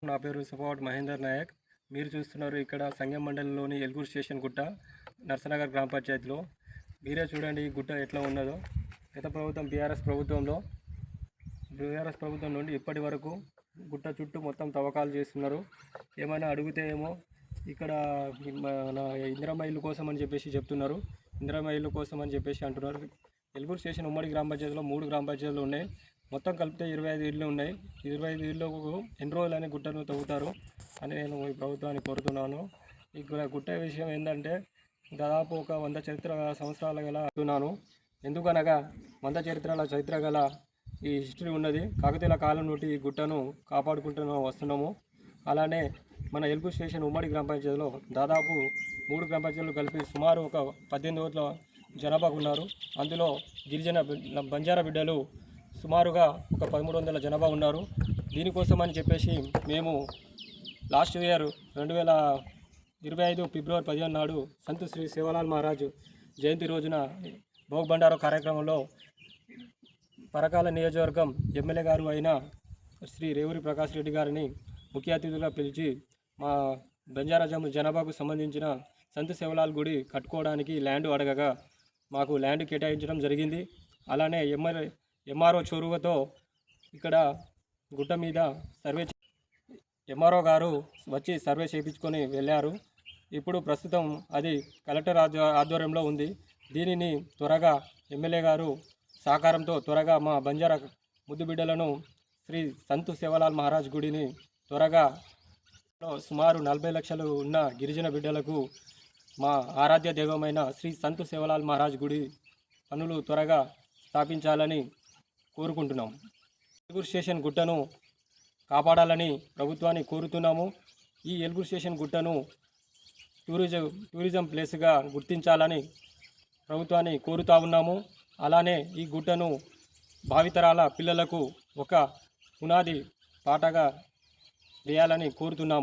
నా పేరు సుభావట్ మహేందర్ నాయక్. మీరు చూస్తున్నారు ఇక్కడ సంగం మండలంలోని ఎల్గూర్ స్టేషన్ గుట్ట, నర్సనగర్ గ్రామ పంచాయతీలో. మీరే చూడండి ఈ గుట్ట ఎట్లా ఉన్నదో. గత ప్రభుత్వం బీఆర్ఎస్ ప్రభుత్వం నుండి ఇప్పటి వరకు గుట్ట చుట్టూ మొత్తం తవ్వకాలు చేస్తున్నారు. ఏమైనా అడిగితే ఏమో ఇక్కడ మన ఇందిరమ్మ ఇల్లు కోసం అని చెప్పేసి చెప్తున్నారు. ఇందిరమ్మ ఇల్లు కోసం అని చెప్పేసి అంటున్నారు. ఎల్గూర్ స్టేషన్ ఉమ్మడి గ్రామ పంచాయతీలో 3 గ్రామ పంచాయతీలు ఉన్నాయి. మొత్తం కలిపితే 25 ఇళ్ళు ఉన్నాయి. 25 ఇళ్ళకు ఎన్ని రోజులు అనే గుట్టను తవ్వుతారు అని నేను ఈ ప్రభుత్వాన్ని కోరుతున్నాను. ఈ గుట్ట విషయం ఏంటంటే దాదాపు ఒక 100 సంవత్సరాల గల అంటున్నాను. ఎందుకనగా 100 చరిత్ర గల ఈ హిస్టరీ ఉన్నది. కాకతీయుల కాలం నుండి ఈ గుట్టను కాపాడుకుంటూ వస్తున్నాము. అలానే మన ఎల్గూర్ స్టేషన్ ఉమ్మడి గ్రామ పంచాయతీలో దాదాపు 3 గ్రామ పంచాయతీలు కలిపి సుమారు ఒక 18 కోట్ల జనాభా ఉన్నారు. అందులో గిరిజన బంజారా బిడ్డలు సుమారుగా ఒక 1300 జనాభా ఉన్నారు. దీనికోసం అని చెప్పేసి మేము లాస్ట్ ఇయర్ 2025 ఫిబ్రవరి 15 నాడు సంత్ శ్రీ సేవలాల్ మహారాజ్ జయంతి రోజున భోగ్ బండారో కార్యక్రమంలో పరకాల నియోజకవర్గం ఎమ్మెల్యే గారు అయిన శ్రీ రేవూరి ప్రకాష్ రెడ్డి గారిని ముఖ్య అతిథిగా పిలిచి మా బంజారా జనాభాకు సంబంధించిన సంత్ సేవలాల్ గుడి కట్టుకోవడానికి ల్యాండ్ అడగగా మాకు ల్యాండ్ కేటాయించడం జరిగింది. అలానే ఎంఆర్ఓ చొరవతో ఇక్కడ గుట్ట మీద ఎంఆర్ఓ గారు వచ్చి సర్వే చేయించుకొని వెళ్ళారు. ఇప్పుడు ప్రస్తుతం అది కలెక్టర్ ఆధ్వర్యంలో ఉంది. దీనిని త్వరగా ఎమ్మెల్యే గారు సహకారంతో త్వరగా మా బంజారా ముద్దు బిడ్డలను శ్రీ సంత్ సేవలాల్ మహారాజ్ గుడిని త్వరగా సుమారు 40 లక్షలు ఉన్న గిరిజన బిడ్డలకు మా ఆరాధ్య దైవమైన శ్రీ సంత్ సేవలాల్ మహారాజ్ గుడి పనులు త్వరగా స్థాపించాలని కోరుకుంటున్నాం. ఎల్గూర్ స్టేషన్ గుట్టను కాపాడాలని ప్రభుత్వాన్ని కోరుతున్నాము. ఈ ఎల్గూర్ స్టేషన్ గుట్టను టూరిజం ప్లేస్గా గుర్తించాలని ప్రభుత్వాన్ని కోరుతా ఉన్నాము. అలానే ఈ గుట్టను భావితరాల పిల్లలకు ఒక పునాది పాటగా వేయాలని కోరుతున్నాము.